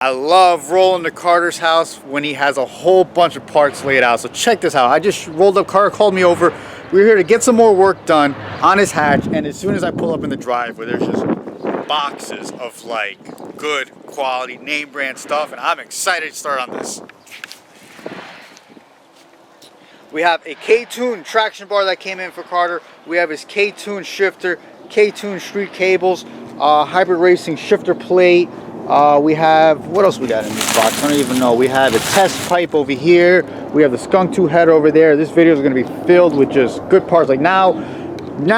I love rolling to Carter's house when he has a whole bunch of parts laid out. So check this out. I just rolled up. Carter called me over. We're here to get some more work done on his hatch. And as soon as I pull up in the driveway, there's just boxes of like good quality name brand stuff. And I'm excited to start on this. We have a Ktuned traction bar that came in for Carter. We have his Ktuned shifter, Ktuned street cables, hybrid racing shifter plate. We have, what else we got in this box? I don't even know. We have a test pipe over here. We have the skunk tooth head over there. This video is going to be filled with just good parts. Like now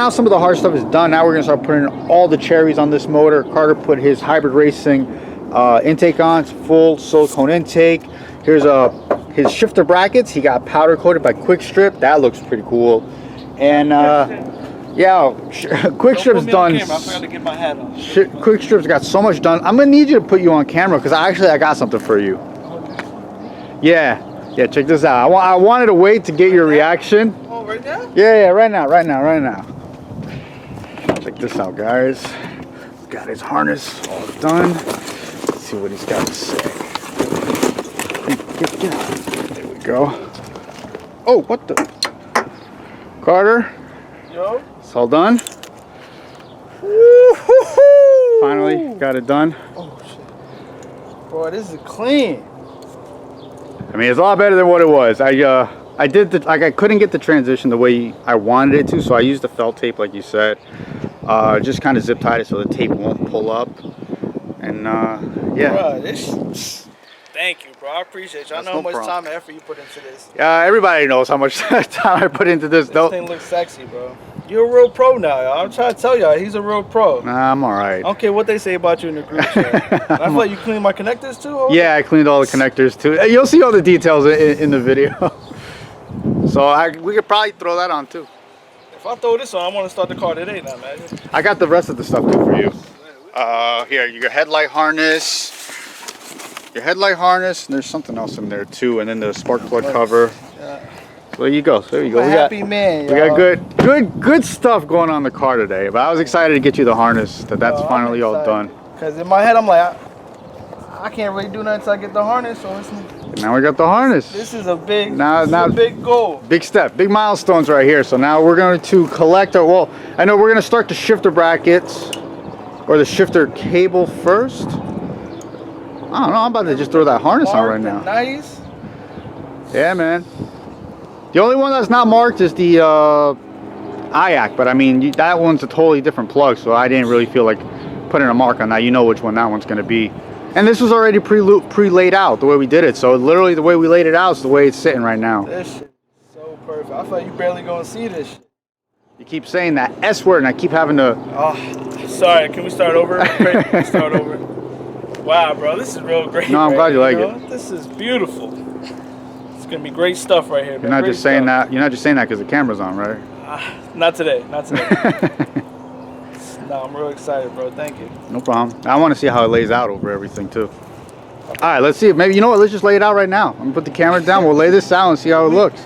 some of the hard stuff is done. Now we're going to start putting all the cherries on this motor. Carter put his hybrid racing intake on. It's full silicone intake. Here's his shifter brackets. He got powder coated by Quick Strip. That looks pretty cool. And yeah, Quick Strip's done. I forgot to get my hat on. Quick Strip's got so much done. I'm gonna need you to put you on camera because I got something for you. Yeah, check this out. I wanted to wait to get your reaction. Oh, right now? Yeah, right now. Check this out, guys. Got his harness all done. Let's see what he's got to say. There we go. Oh, what the? Carter. Yo. It's all done. Finally got it done. Oh shit. Boy, this is clean. I mean, it's a lot better than what it was. I did I couldn't get the transition the way I wanted it to, so I used the felt tape like you said. Just kind of zip tied it so the tape won't pull up. And yeah. Bro, thank you, bro. I appreciate you. I know how much time and effort you put into this. Yeah, everybody knows how much time I put into this. This thing looks sexy, bro. You're a real pro now, y'all. I'm trying to tell y'all, he's a real pro. Nah, I'm all right. I don't care what they say about you in the group chat. I feel like you cleaned my connectors too? Or? Yeah, I cleaned all the connectors too. You'll see all the details in the video. So we could probably throw that on too. If I throw this on, I want to start the car today now, man. I got the rest of the stuff too for you. Here, your headlight harness. Your headlight harness, and there's something else in there too, and then the spark plug cover. Yeah. So there you go. So there you go. Happy man. We got good stuff going on in the car today. But I was excited to get you the harness. That's finally all done. Because in my head, I'm like, I can't really do nothing until I get the harness. So now we got the harness. This is a big, a big goal. Big step, big milestones right here. So now we're going to collect our. Well, I know we're going to start the shifter brackets or the shifter cable first. I don't know, I'm about to just throw that harness on right now. Nice. Yeah, man. The only one that's not marked is the IAC, but I mean, that one's a totally different plug, so I didn't really feel like putting a mark on that. You know which one that one's going to be. And this was already pre-laid out the way we did it, so literally the way we laid it out is the way it's sitting right now. This shit is so perfect. I feel like you barely going to see this shit. You keep saying that S word, and I keep having to... Oh, sorry. Can we start over? Start over. Wow, bro, this is real great. No, I'm glad you like it. This is beautiful. It's gonna be great stuff right here. You're not just saying that. You're not just saying that because the camera's on, right? Not today. Not today. No, I'm real excited, bro. Thank you. No problem. I want to see how it lays out over everything too. All right, let's see. Maybe you know what? Let's just lay it out right now. I'm gonna put the camera down. We'll lay this out and see how it looks.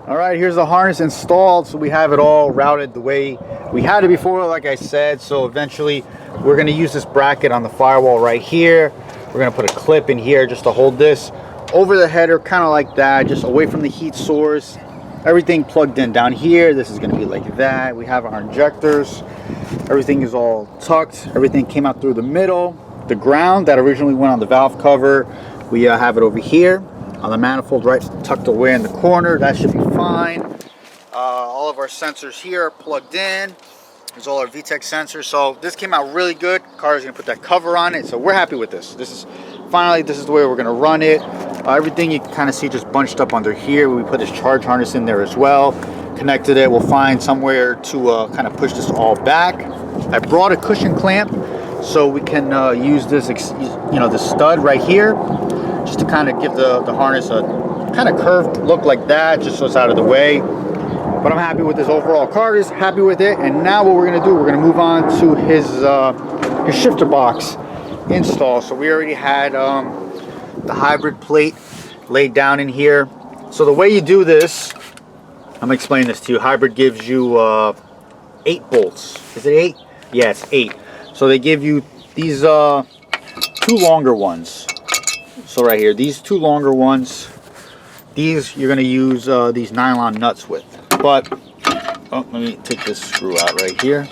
All right, here's the harness installed. So we have it all routed the way we had it before, like I said. So eventually we're gonna use this bracket on the firewall right here. We're gonna put a clip in here just to hold this over the header, kind of like that, just away from the heat source. Everything plugged in down here. This is gonna be like that. We have our injectors. Everything is all tucked. Everything came out through the middle. The ground that originally went on the valve cover, we have it over here on the manifold, right tucked away in the corner. That should be fine. All of our sensors here are plugged in. There's all our VTEC sensors. So this came out really good. Carter's gonna put that cover on it. So we're happy with this. This is the way we're gonna run it. Everything you can kind of see just bunched up under here. We put this charge harness in there as well. Connected it. We'll find somewhere to kind of push this all back. I brought a cushion clamp so we can use this, this stud right here, just to kind of give the harness a kind of curved look like that, just so it's out of the way. But I'm happy with this overall. Carter's happy with it. And now what we're gonna do, we're gonna move on to his shifter box install. So we already had the hybrid plate laid down in here. So the way you do this, I'm gonna explain this to you. Hybrid gives you 8 bolts. Is it 8? Yeah, it's 8. So they give you these two longer ones. So right here, these two longer ones, these you're gonna use these nylon nuts with. But oh, let me take this screw out right here.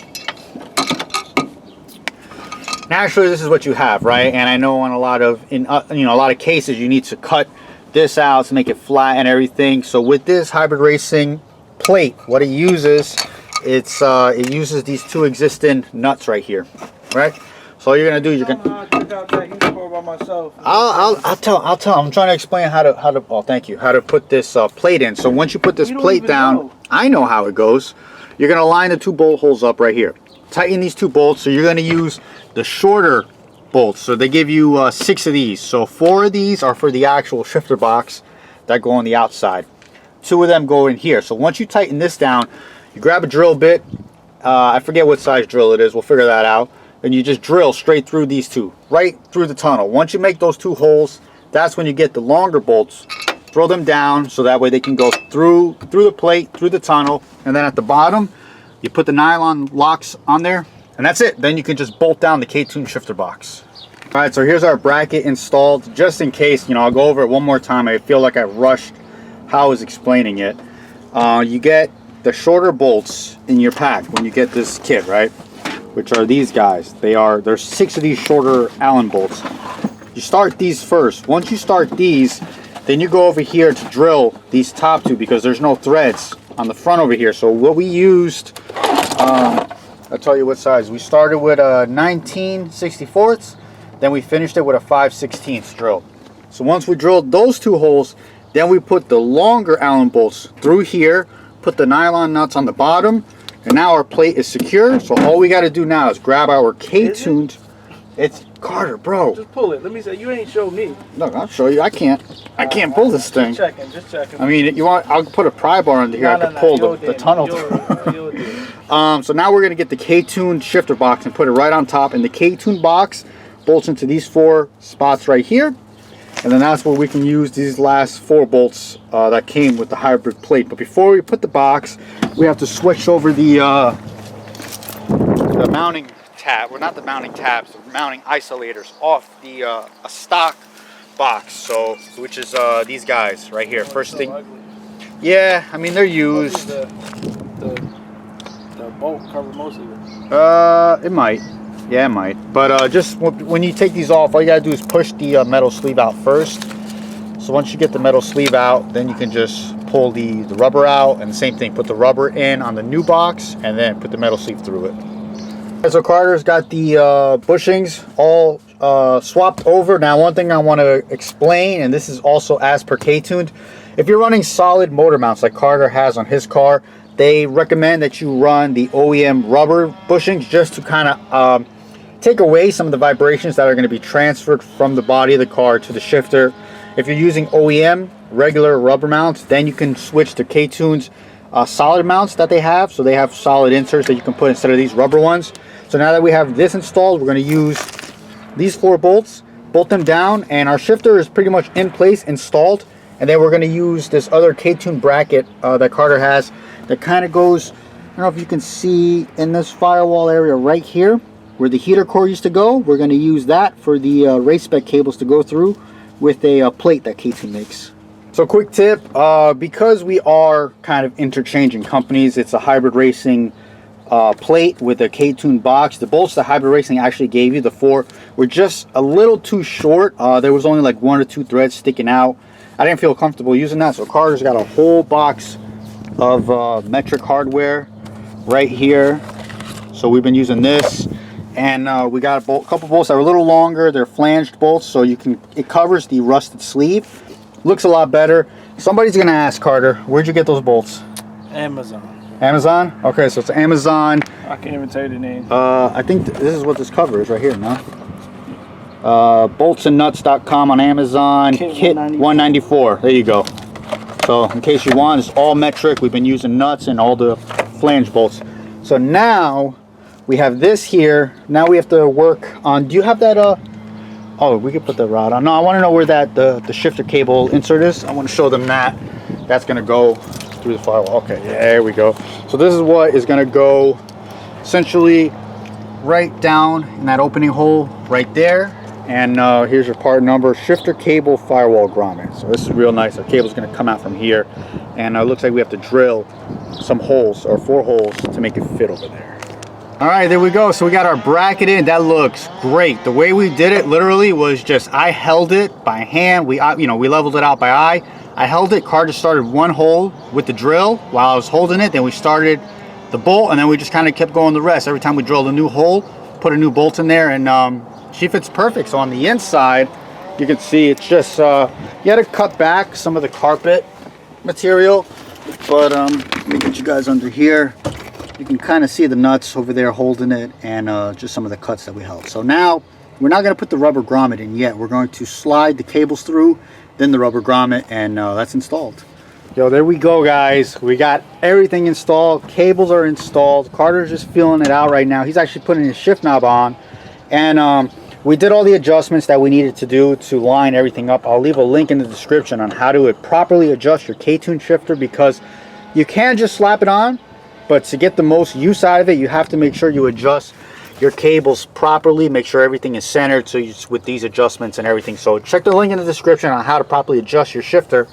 Naturally, this is what you have, right? And I know in a lot of a lot of cases, you need to cut this out to make it flat and everything. So with this hybrid racing plate, what it uses, it uses these two existing nuts right here, right? So all you're gonna do is you're gonna. I'll tell. I'm trying to explain how to. Oh, thank you. How to put this plate in. So once you put this plate down, I know how it goes. You're gonna line the two bolt holes up right here. Tighten these two bolts. So you're gonna use the shorter bolts. So they give you 6 of these. So 4 of these are for the actual shifter box that go on the outside. 2 of them go in here. So once you tighten this down, you grab a drill bit. I forget what size drill it is. We'll figure that out. And you just drill straight through these two, right through the tunnel. Once you make those 2 holes, that's when you get the longer bolts. Throw them down so that way they can go through the plate, through the tunnel, and then at the bottom, you put the nylon locks on there, and that's it. Then you can just bolt down the K-Tuned shifter box. All right, so here's our bracket installed. Just in case, I'll go over it one more time. I feel like I rushed how I was explaining it. You get the shorter bolts in your pack when you get this kit, right? Which are these guys. There's 6 of these shorter Allen bolts. You start these first. Once you start these, then you go over here to drill these top 2 because there's no threads on the front over here. So what we used, I'll tell you what size. We started with a 19/64, then we finished it with a 5/16 drill. So once we drilled those 2 holes, then we put the longer Allen bolts through here, put the nylon nuts on the bottom, and now our plate is secure. So all we got to do now is grab our K-Tuned. It's Carter, bro. Just pull it. Let me say, you ain't show me. Look, I'll show you. I can't pull this thing. Just checking. I mean, you want? I'll put a pry bar under here. I can pull the tunnel. So now we're gonna get the K-Tuned shifter box and put it right on top. And the K-Tuned box bolts into these 4 spots right here. And then that's where we can use these last 4 bolts that came with the hybrid plate. But before we put the box, we have to switch over the mounting tab. Well, not the mounting tabs, the mounting isolators off the a stock box. So, which is these guys right here. First thing, yeah, I mean they're used. The bolt cover most of it. It might. Yeah, it might. But just when you take these off, all you gotta do is push the metal sleeve out first. So once you get the metal sleeve out, then you can just pull the rubber out, and the same thing, put the rubber in on the new box, and then put the metal sleeve through it. So Carter's got the bushings all swapped over. Now, one thing I want to explain, and this is also as per K-Tuned, if you're running solid motor mounts like Carter has on his car, they recommend that you run the OEM rubber bushings just to kind of take away some of the vibrations that are going to be transferred from the body of the car to the shifter. If you're using OEM regular rubber mounts, then you can switch to K-Tune's solid mounts that they have. So they have solid inserts that you can put instead of these rubber ones. So now that we have this installed, we're going to use these 4 bolts, bolt them down, and our shifter is pretty much in place, installed. And then we're going to use this other K-Tuned bracket that Carter has that kind of goes, I don't know if you can see in this firewall area right here where the heater core used to go. We're going to use that for the race spec cables to go through with a plate that K-Tuned makes. So quick tip, because we are kind of interchanging companies, it's a hybrid racing plate with a K-Tuned box. The bolts that hybrid racing actually gave you, the 4, were just a little too short. There was only like 1 or 2 threads sticking out. I didn't feel comfortable using that, so Carter's got a whole box of metric hardware right here. So we've been using this, and we got a couple bolts that are a little longer. They're flanged bolts, so it covers the rusted sleeve. Looks a lot better. Somebody's gonna ask, Carter, where'd you get those bolts? Amazon. Amazon? Okay, so it's Amazon. I can't even tell you the name. I think this is what this cover is right here, no? Boltsandnuts.com on Amazon. Kit 194. There you go. So in case you want, it's all metric. We've been using nuts and all the flange bolts. So now we have this here. Now we have to work on, do you have that oh, we could put the rod on. No, I want to know where that the shifter cable insert is. I want to show them that. That's going to go through the firewall. Okay, yeah, there we go. So this is what is going to go essentially right down in that opening hole right there. And here's your part number, shifter cable firewall grommet. So this is real nice. Our cable's gonna come out from here. And it looks like we have to drill some holes, or 4 holes, to make it fit over there. All right, there we go. So we got our bracket in. That looks great. The way we did it literally was just, I held it by hand. We leveled it out by eye. I held it. Car just started 1 hole with the drill while I was holding it. Then we started the bolt, and then we just kind of kept going the rest. Every time we drilled a new hole, put a new bolt in there, and she fits perfect. So on the inside, you can see it's just, you had to cut back some of the carpet material, but let me get you guys under here. You can kind of see the nuts over there holding it, and just some of the cuts that we held. So now we're not going to put the rubber grommet in yet. We're going to slide the cables through, then the rubber grommet, and that's installed. Yo, there we go, guys. We got everything installed. Cables are installed. Carter's just feeling it out right now. He's actually putting his shift knob on, and we did all the adjustments that we needed to do to line everything up. I'll leave a link in the description on how to properly adjust your K-Tuned shifter, because you can just slap it on, but to get the most use out of it, you have to make sure you adjust your cables properly, make sure everything is centered, so with these adjustments and everything. So check the link in the description on how to properly adjust your shifter.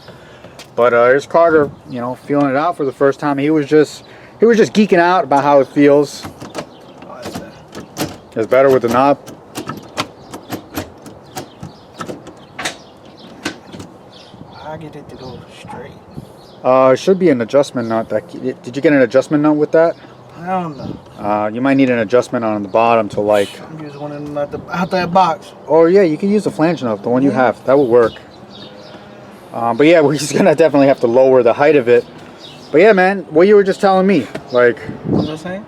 But here's Carter, you know, feeling it out for the first time. He was just geeking out about how it feels. It's better with the knob. I get it to go straight. It should be an adjustment nut. Did you get an adjustment nut with that? I don't know. You might need an adjustment on the bottom to like. Use one of them out that box. Oh yeah, you can use the flange nut, the one you have. That would work. But yeah, we're just gonna definitely have to lower the height of it. But yeah, man, what you were just telling me, like. What was I saying?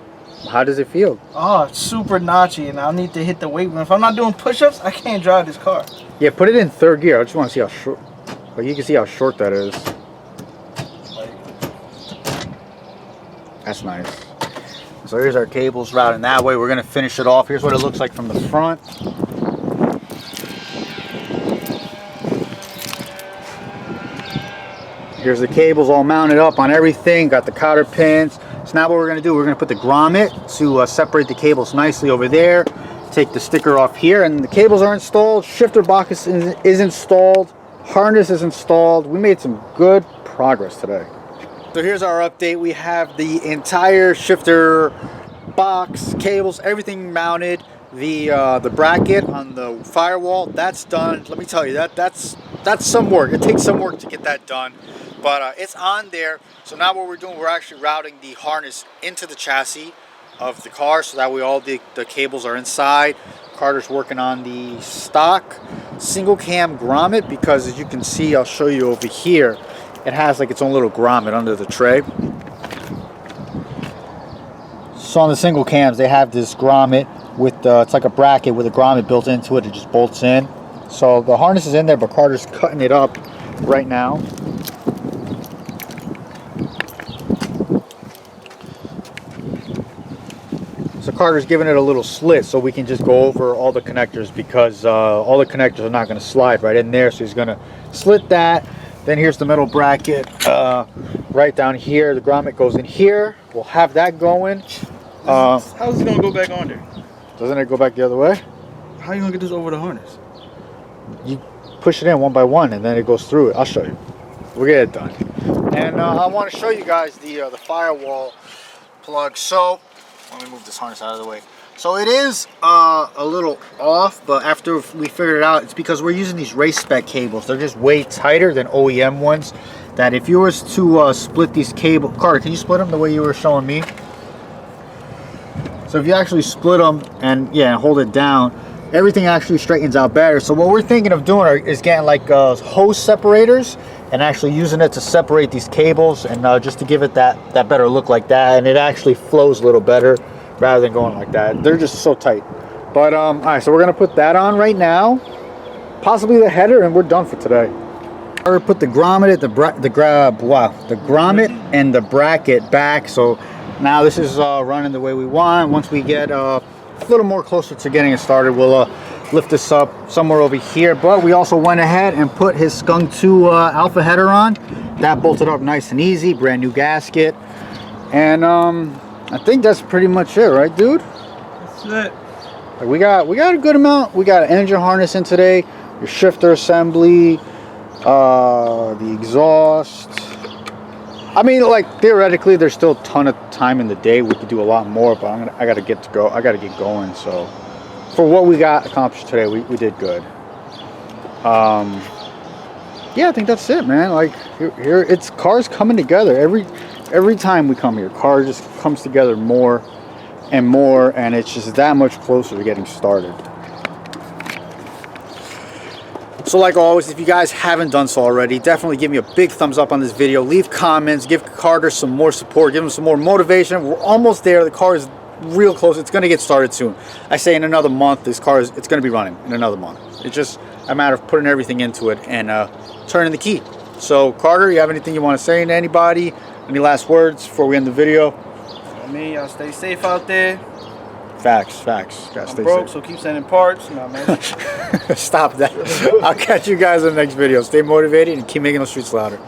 How does it feel? Oh, it's super notchy, and I'll need to hit the weight. If I'm not doing push-ups, I can't drive this car. Yeah, put it in 3rd gear. I just want to see how short. Like you can see how short that is. That's nice. So here's our cables routing that way. We're gonna finish it off. Here's what it looks like from the front. Here's the cables all mounted up on everything. Got the cotter pins. So now what we're gonna do, we're gonna put the grommet to separate the cables nicely over there. Take the sticker off here, and the cables are installed. Shifter box is installed. Harness is installed. We made some good progress today. So here's our update. We have the entire shifter box, cables, everything mounted. The bracket on the firewall, that's done. Let me tell you, that's some work. It takes some work to get that done, but it's on there. So now what we're doing, we're actually routing the harness into the chassis of the car, so that way all the cables are inside. Carter's working on the stock single cam grommet, because as you can see, I'll show you over here, it has like its own little grommet under the tray. So on the single cams, they have this grommet with it's like a bracket with a grommet built into it. It just bolts in. So the harness is in there, but Carter's cutting it up right now. So Carter's giving it a little slit so we can just go over all the connectors, because all the connectors are not going to slide right in there. So he's going to slit that. Then here's the metal bracket right down here. The grommet goes in here. We'll have that going. How's it going to go back on there? Doesn't it go back the other way? How are you going to get this over the harness? You push it in one by one, and then it goes through it. I'll show you. We'll get it done. And I want to show you guys the firewall plug. So let me move this harness out of the way. So it is a little off, but after we figured it out, it's because we're using these race spec cables. They're just way tighter than OEM ones. That if you was to split these cables, Carter, can you split them the way you were showing me? So if you actually split them and hold it down, everything actually straightens out better. So what we're thinking of doing is getting like hose separators and actually using it to separate these cables, and just to give it that better look like that, and it actually flows a little better rather than going like that. They're just so tight. But all right, so we're gonna put that on right now, possibly the header, and we're done for today. I put the grommet, the grommet and the bracket back. So now this is running the way we want. Once we get a little more closer to getting it started, we'll lift this up somewhere over here. But we also went ahead and put his Skunk 2 Alpha header on. That bolted up nice and easy, brand new gasket. And I think that's pretty much it, right, dude? That's it. Like we got a good amount. We got an engine harness in today, your shifter assembly, the exhaust. I mean, like theoretically, there's still a ton of time in the day. We could do a lot more, but I gotta get going. So for what we got accomplished today, we did good. Yeah, I think that's it, man. Like here it's cars coming together every time we come here. Car just comes together more and more, and it's just that much closer to getting started. So like always, if you guys haven't done so already, definitely give me a big thumbs up on this video. Leave comments, give Carter some more support, give him some more motivation. We're almost there. The car is real close. It's going to get started soon. I say in another month, it's going to be running in another month. It's just a matter of putting everything into it and turning the key. So Carter, you have anything you want to say to anybody? Any last words before we end the video? I mean, y'all stay safe out there. Facts. Gotta I'm stay broke, safe. so keep sending parts. Nah, man. Stop that. I'll catch you guys in the next video. Stay motivated and keep making the streets louder.